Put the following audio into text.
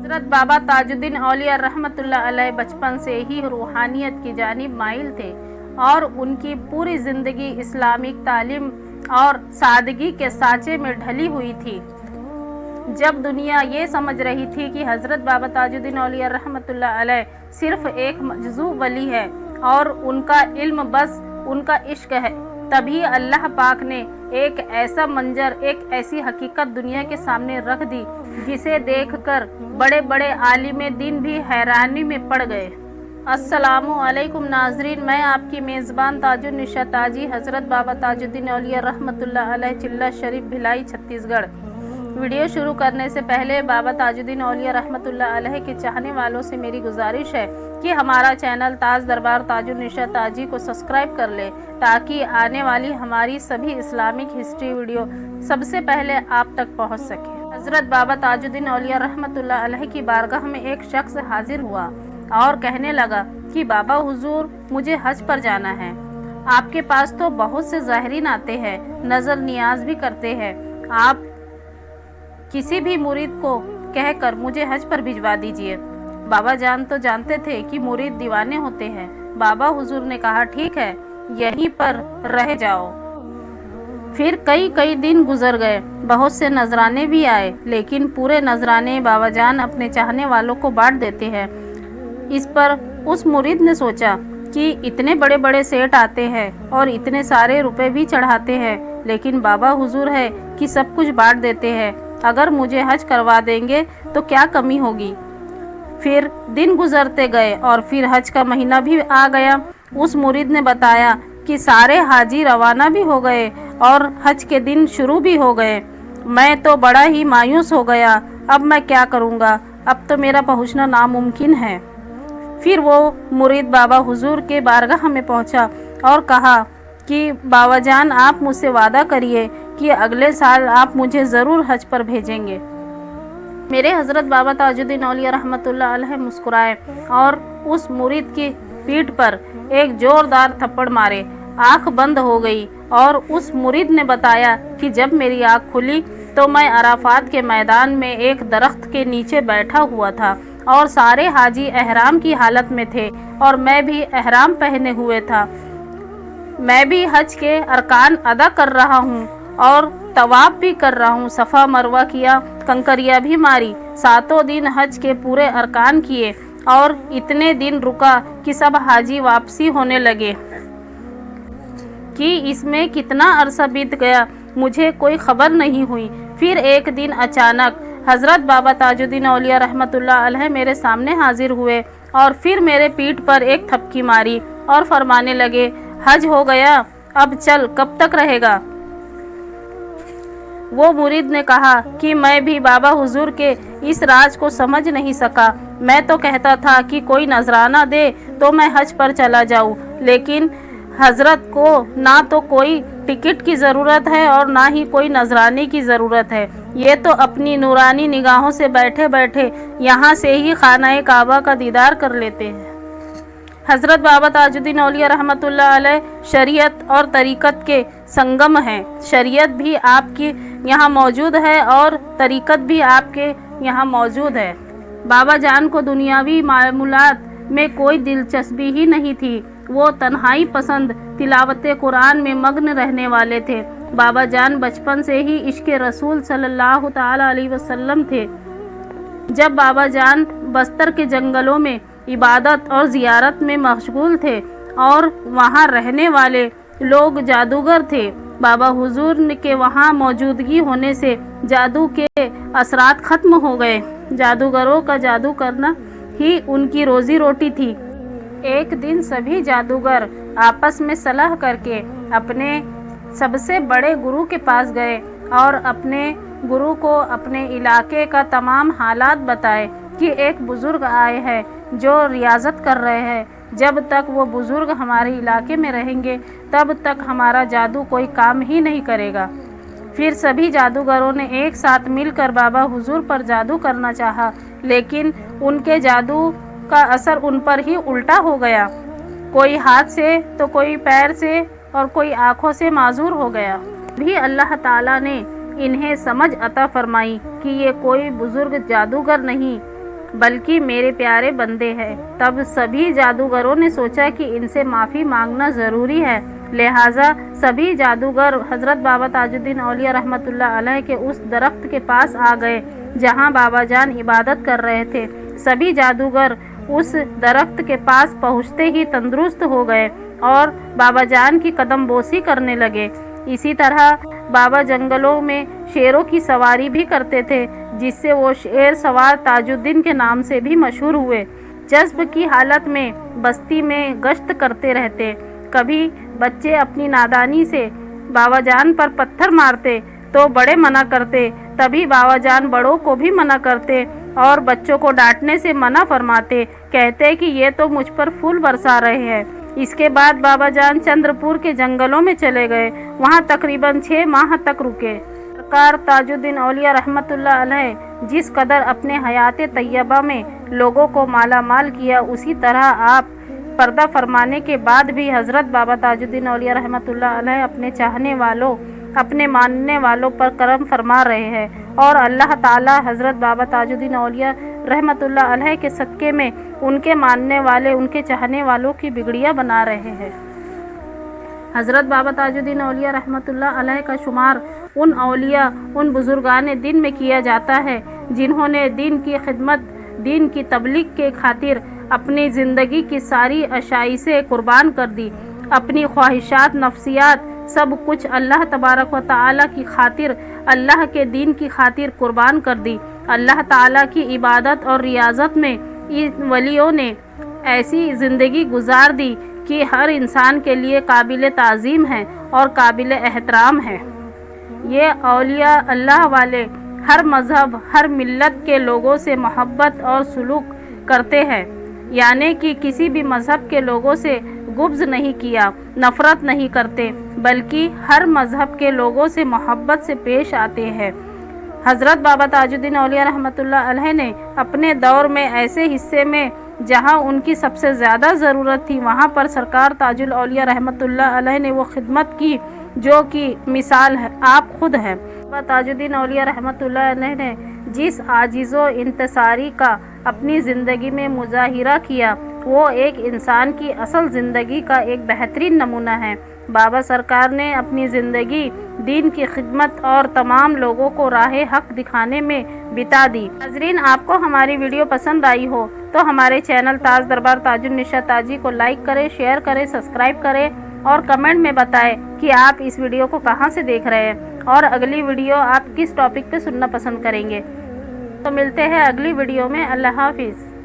हज़रत बाबा ताजुद्दीन औलिया रहमतुल्लाह अलैह बचपन से ही रूहानियत की जानिब माइल थे और उनकी पूरी ज़िंदगी इस्लामिक तालीम और सादगी के सांचे में ढली हुई थी। जब दुनिया ये समझ रही थी कि हज़रत बाबा ताजुद्दीन औलिया रहमतुल्लाह अलैह सिर्फ एक मजज़ूब वली है और उनका इल्म बस उनका इश्क है, तभी अल्लाह पाक ने एक ऐसा मंजर, एक ऐसी हकीकत दुनिया के सामने रख दी जिसे देखकर बड़े बड़े आलिम दीन भी हैरानी में पड़ गए। अस्सलामु अलैकुम नाजरीन, मैं आपकी मेज़बान ताजुन्निशा ताजी हज़रत बाबा ताजुद्दीन औलिया रहमतुल्लाह अलैह चिल्ला शरीफ भिलाई छत्तीसगढ़। वीडियो शुरू करने से पहले बाबा ताजुद्दीन औलिया रहमतुल्लाह अलैह के चाहने वालों से मेरी गुजारिश है कि हमारा चैनल ताज दरबार ताजुन्निशा ताजी को सब्सक्राइब कर ले ताकि आने वाली हमारी सभी इस्लामिक हिस्ट्री वीडियो सबसे पहले आप तक पहुंच सके। हज़रत बाबा ताजुद्दीन औलिया रहमतुल्लाह अलैह की बारगाह में एक शख्स हाजिर हुआ और कहने लगा कि बाबा हुजूर, मुझे हज पर जाना है। आपके पास तो बहुत से ज़ाहिरीन आते हैं, नज़र नियाज भी करते हैं। आप किसी भी मुरीद को कहकर मुझे हज पर भिजवा दीजिए। बाबा जान तो जानते थे कि मुरीद दीवाने होते हैं। बाबा हुजूर ने कहा, ठीक है, यहीं पर रह जाओ। फिर कई दिन गुजर गए, बहुत से नजराने भी आए, लेकिन पूरे नजराने बाबा जान अपने चाहने वालों को बांट देते हैं। इस पर उस मुरीद ने सोचा कि इतने बड़े बड़े सेठ आते हैं और इतने सारे रुपए भी चढ़ाते हैं, लेकिन बाबा हुजूर है कि सब कुछ बांट देते हैं। अगर मुझे हज करवा देंगे तो क्या कमी होगी। फिर दिन गुजरते गए और फिर हज का महीना भी आ गया। उस मुरीद ने बताया कि सारे हाजी रवाना भी हो गए और हज के दिन शुरू भी हो गए। मैं तो बड़ा ही मायूस हो गया, अब मैं क्या करूँगा, अब तो मेरा पहुँचना नामुमकिन है। फिर वो मुरीद बाबा हुजूर के बारगाह में पहुँचा और कहा कि बाबा जान, आप मुझसे वादा करिए कि अगले साल आप मुझे ज़रूर हज पर भेजेंगे। मेरे हज़रत बाबा ताजुद्दीन औलिया रहमतुल्लाह अलैह मुस्कुराए और उस मुरीद की पीठ पर एक ज़ोरदार थप्पड़ मारे। आँख बंद हो गई और उस मुरीद ने बताया कि जब मेरी आँख खुली तो मैं अराफात के मैदान में एक दरख्त के नीचे बैठा हुआ था और सारे हाजी एहराम की हालत में थे और मैं भी एहराम पहने हुए था। मैं भी हज के अरकान अदा कर रहा हूँ और तवाफ भी कर रहा हूँ, सफ़ा मरवा किया, कंकरिया भी मारी, 7 दिन हज के पूरे अरकान किए और इतने दिन रुका कि सब हाजी वापसी होने लगे कि इसमें कितना अरसा बीत गया, मुझे कोई खबर नहीं हुई। फिर एक दिन अचानक हज़रत बाबा ताजुद्दीन औलिया रहमतुल्लाह अलैह मेरे सामने हाजिर हुए और फिर मेरे पीठ पर एक थपकी मारी और फरमाने लगे, हज हो गया, अब चल, कब तक रहेगा। वो मुरीद ने कहा कि मैं भी बाबा हुजूर के इस राज को समझ नहीं सका। मैं तो कहता था कि कोई नजराना दे तो मैं हज पर चला जाऊं, लेकिन हजरत को ना तो कोई टिकट की ज़रूरत है और ना ही कोई नजरानी की ज़रूरत है। ये तो अपनी नूरानी निगाहों से बैठे बैठे यहाँ से ही खाना काबा का दीदार कर लेते हैं। हज़रत बाबा ताजुद्दीन औलिया रहमतुल्लाह अलैह शरीयत और तरीक़त के संगम हैं। शरीयत भी आपकी यहाँ मौजूद है और तरीक़त भी आपके यहाँ मौजूद है। बाबा जान को दुनियावी मामूलात में कोई दिलचस्पी ही नहीं थी। वो तन्हाई पसंद, तिलावत कुरान में मग्न रहने वाले थे। बाबा जान बचपन से ही इश्क़ रसूल सल्लल्लाहु ताला अलैहि वसल्लम थे। जब बाबा जान बस्तर के जंगलों में इबादत और ज़ियारत में मशगूल थे और वहाँ रहने वाले लोग जादूगर थे। बाबा हुजूर के वहाँ मौजूदगी होने से जादू के असरात ख़त्म हो गए। जादूगरों का जादू करना ही उनकी रोज़ी रोटी थी। एक दिन सभी जादूगर आपस में सलाह करके अपने सबसे बड़े गुरु के पास गए और अपने गुरु को अपने इलाके का तमाम हालात बताए कि एक बुज़ुर्ग आए हैं जो रियाजत कर रहे हैं। जब तक वो बुज़ुर्ग हमारे इलाके में रहेंगे तब तक हमारा जादू कोई काम ही नहीं करेगा। फिर सभी जादूगरों ने एक साथ मिलकर बाबा हुजूर पर जादू करना चाहा, लेकिन उनके जादू का असर उन पर ही उल्टा हो गया। कोई हाथ से तो कोई पैर से और कोई आँखों से माजूर हो गया। भी अल्लाह ताला ने इन्हें समझ अता फरमाई कि ये कोई बुजुर्ग जादूगर नहीं बल्कि मेरे प्यारे बंदे हैं। तब सभी जादूगरों ने सोचा कि इनसे माफ़ी मांगना ज़रूरी है, लिहाजा सभी जादूगर हज़रत बाबा ताजुद्दीन औलिया रहमतुल्लाह अलैह के उस दरख्त के पास आ गए जहां बाबा जान इबादत कर रहे थे। सभी जादूगर उस दरख्त के पास पहुंचते ही तंदुरुस्त हो गए और बाबा जान की कदम बोसी करने लगे। इसी तरह बाबा जंगलों में शेरों की सवारी भी करते थे, जिससे वो शेर सवार ताजुद्दीन के नाम से भी मशहूर हुए। जज्ब की हालत में बस्ती में गश्त करते रहते। कभी बच्चे अपनी नादानी से बाबा जान पर पत्थर मारते तो बड़े मना करते, तभी बाबा जान बड़ों को भी मना करते और बच्चों को डांटने से मना फरमाते, कहते कि ये तो मुझ पर फूल बरसा रहे हैं। इसके बाद बाबा जान चंद्रपुर के जंगलों में चले गए। वहाँ तकरीबन 6 माह तक रुके। सरकार ताजुद्दीन औलिया रहमतुल्लाह अलैह जिस कदर अपने हयात तैयबा में लोगों को माला माल किया, उसी तरह आप पर्दा फरमाने के बाद भी हज़रत बाबा ताजुद्दीन औलिया रहमतुल्लाह अलैह अपने चाहने वालों, अपने मानने वालों पर करम फरमा रहे हैं और अल्लाह ताला हज़रत बाबा ताजुद्दीन औलिया रहमतुल्लाह अलैह के सदक़े में उनके मानने वाले, उनके चाहने वालों की बिगड़ियाँ बना रहे हैं। हज़रत बाबा ताजुद्दीन औलिया रहमतुल्लाह अलैह का शुमार उन औलिया, उन बुजुर्गान दिन में किया जाता है जिन्होंने दीन की खिदमत, दीन की तबलीग के खातिर अपनी ज़िंदगी की सारी आशाइशें कुर्बान कर दी। अपनी ख्वाहिशात, नफ्सियात, सब कुछ अल्लाह तबारक व तआला की खातिर, अल्लाह के दीन की खातिर कुर्बान कर दी। अल्लाह ताला की इबादत और रियाजत में इन वलियों ने ऐसी ज़िंदगी गुजार दी कि हर इंसान के लिए काबिल ताज़ीम है और काबिल एहतराम है। ये औलिया अल्लाह वाले हर मज़हब, हर मिल्लत के लोगों से मोहब्बत और सुलूक करते हैं, यानी कि किसी भी मज़हब के लोगों से गुब्ज़ नहीं किया, नफ़रत नहीं करते, बल्कि हर मज़हब के लोगों से मोहब्बत से पेश आते हैं। हज़रत बाबा ताजुद्दीन औलिया रहमतुल्लाह अलैह ने अपने दौर में ऐसे हिस्से में जहां उनकी सबसे ज़्यादा ज़रूरत थी, वहां पर सरकार ताजुल औलिया रहमतुल्लाह अलैह ने वो खिदमत की जो कि मिसाल है, आप खुद हैं। बाबा ताजुद्दीन औलिया रहमतुल्लाह अलैह ने जिस आजिज़ो इंतसारी का अपनी ज़िंदगी में मुजाहिरा किया, वो एक इंसान की असल ज़िंदगी का एक बेहतरीन नमूना है। बाबा सरकार ने अपनी ज़िंदगी दीन की खिदमत और तमाम लोगों को राह हक दिखाने में बिता दी। नाज़रीन, आपको हमारी वीडियो पसंद आई हो तो हमारे चैनल ताज दरबार ताजुन्निशा ताजी को लाइक करें, शेयर करें, सब्सक्राइब करें और कमेंट में बताएं कि आप इस वीडियो को कहां से देख रहे हैं और अगली वीडियो आप किस टॉपिक पे सुनना पसंद करेंगे। तो मिलते हैं अगली वीडियो में। अल्लाह हाफिज़।